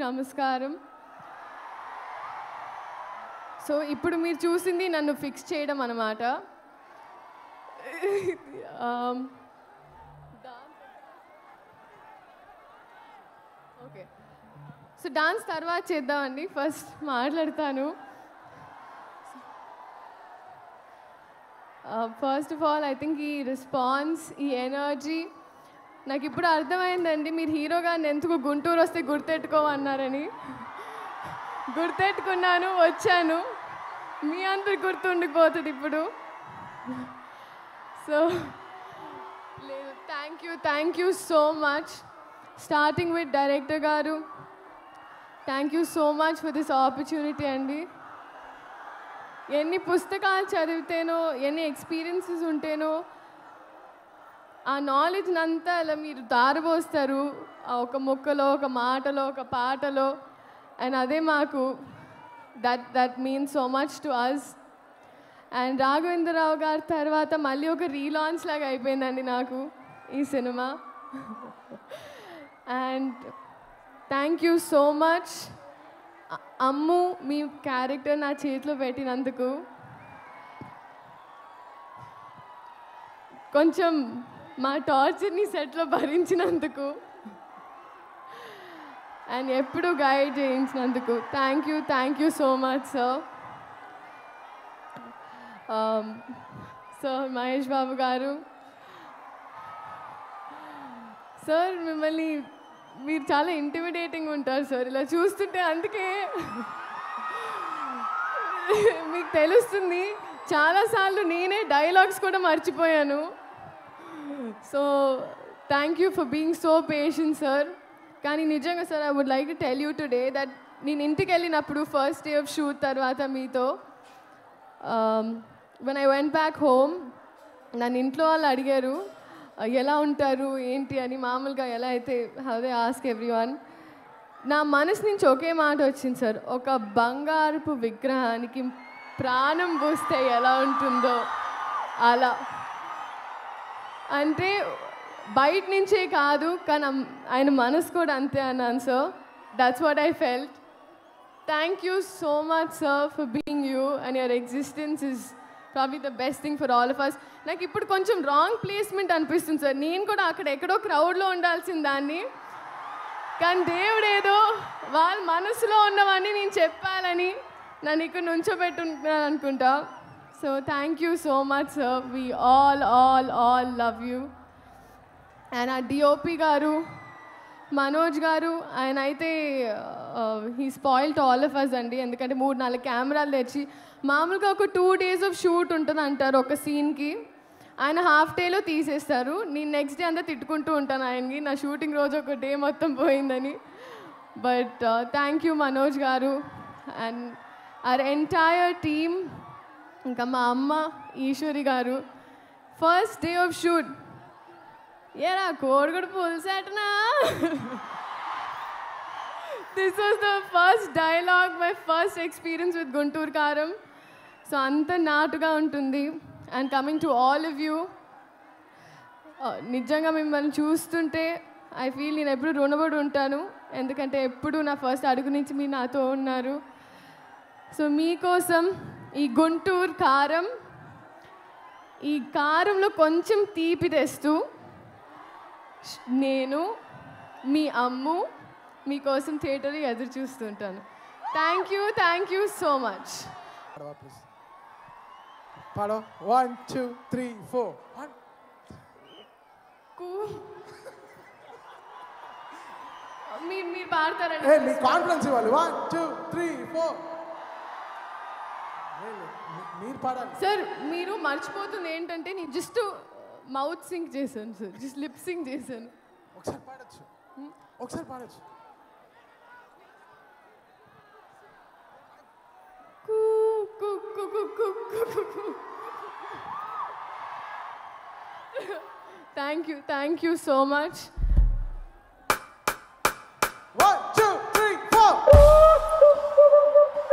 నమస్కారం. సో ఇప్పుడు మీరు చూసింది నన్ను ఫిక్స్ చేయడం అన్నమాట. ఓకే, సో డాన్స్ తర్వాత చేద్దామండి. ఫస్ట్ మాట్లాడతాను. First of all I think ఈ రెస్పాన్స్, ఈ ఎనర్జీ నాకు ఇప్పుడు అర్థమైందండి. మీరు హీరో గారిని ఎందుకు గుంటూరు వస్తే గుర్తెట్టుకోమన్నారని. గుర్తెట్టుకున్నాను, వచ్చాను. మీ అందరు గుర్తుండిపోతుంది ఇప్పుడు. సో లేదు, thank you so much. Starting with director గారు, thank you so much for this opportunity అండి. ఎన్ని పుస్తకాలు చదివితేనో, ఎన్ని ఎక్స్పీరియన్సెస్ ఉంటేనో ఆ నాలెడ్జ్ని అంతా అలా మీరు దారబోస్తారు ఒక మొక్కలో, ఒక మాటలో, ఒక పాటలో. అండ్ అదే మాకు that means so much to us. And Raghavendra Rao గారి తర్వాత మళ్ళీ ఒక రీలాంచ్ లాగా అయిపోయిందండి నాకు ఈ సినిమా. And thank you so much Ammu, మీ క్యారెక్టర్ నా చేతిలో పెట్టినందుకు. కొంచెం మా టార్చర్ని సెట్లో భరించినందుకు అండ్ ఎప్పుడు గైడ్ చేయించినందుకు thank you so much sir. Sir Mahesh Babu గారు, సార్ మిమ్మల్ని మీరు చాలా ఇంటిమిడేటింగ్ ఉంటారు సార్. ఇలా చూస్తుంటే అందుకే మీకు తెలుస్తుంది. చాలాసార్లు నేనే డైలాగ్స్ కూడా మర్చిపోయాను. So thank you for being so patient sir. కానీ నిజంగా సార్, I would like to tell you today that నేను ఇంటికి వెళ్ళినప్పుడు ఫస్ట్ డే ఆఫ్ షూట్ తర్వాత మీతో when I went back home, నన్ను ఇంట్లో వాళ్ళు అడిగారు ఎలా ఉంటారు ఏంటి అని. మామూలుగా ఎలా అయితే అదే ఆస్క్ ఎవ్రీవన్. నా మనసు నుంచి ఒకే మాట వచ్చింది సార్, ఒక బంగారపు విగ్రహానికి ప్రాణం పోస్తే ఎలా ఉంటుందో అలా. అంటే బయట నుంచే కాదు, కానీ ఆయన మనసు కూడా అంతే అన్నాను sir. That's what I felt. Thank you so much sir for being you, and your existence is probably the best thing for all of us. నాకు ఇప్పుడు కొంచెం రాంగ్ ప్లేస్మెంట్ అనిపిస్తుంది సార్. నేను కూడా అక్కడ ఎక్కడో క్రౌడ్లో ఉండాల్సిన దాన్ని, కానీ దేవుడు ఏదో వాళ్ళ మనసులో ఉన్నవన్నీ నేను చెప్పాలని నన్ను ఇక్కడ నుంచోబెట్టుకుంటున్నాను అనుకుంటా. So thank you so much sir. We all love you. And ఆ డిఓపి గారు మనోజ్ గారు, ఆయన అయితే he spoiled all of us అండి. ఎందుకంటే 3-4 కెమెరాలు తెచ్చి, మామూలుగా ఒక 2 days ఆఫ్ షూట్ ఉంటుంది అంటారు ఒక సీన్కి, ఆయన హాఫ్ డేలో తీసేస్తారు. నేను నెక్స్ట్ డే అంతా తిట్టుకుంటూ ఉంటాను ఆయనకి, నా షూటింగ్ రోజు ఒక డే మొత్తం పోయిందని. బట్ థ్యాంక్ యూ మనోజ్ గారు అండ్ అవర్ ఎంటైర్ టీమ్. ఇంకా మా అమ్మ ఈశ్వరి గారు, ఫస్ట్ డే ఆఫ్ షూట్ ఏరా కోడిగుడు పులిసేటనా. This was the first dialogue, my first experience with Guntur Kaaram. So అంత నాటుగా ఉంటుంది. And coming to all of you, నిజంగా మిమ్మల్ని చూస్తుంటే ఐ ఫీల్ నేను ఎప్పుడు రుణపడి ఉంటాను. ఎందుకంటే ఎప్పుడు నా ఫస్ట్ అడుగు నుంచి మీరు నాతో ఉన్నారు. సో మీకోసం ఈ గుంటూరు కారం, ఈ కారంలో కొంచెం తీపి తెస్తూ నేను మీ అమ్ము మీకోసం థియేటర్లో ఎదురు చూస్తుంటాను. Thank you so much. పాడో 1 2 3 4 మీరు పాడతారండి. మీ కాన్ఫిడెన్స్ ఇవ్వాలి. 1 2 3 4 మీరు పాడాలి సార్. మీరు మర్చిపోతుంది ఏంటంటే నేను జస్ట్ మౌత్ సింగ్ చేశాను సార్, జస్ట్ లిప్ సింగ్ చేశాను. ఒకసారి పాడచ్చు, ఒకసారి పాడచ్చు. Thank you so much.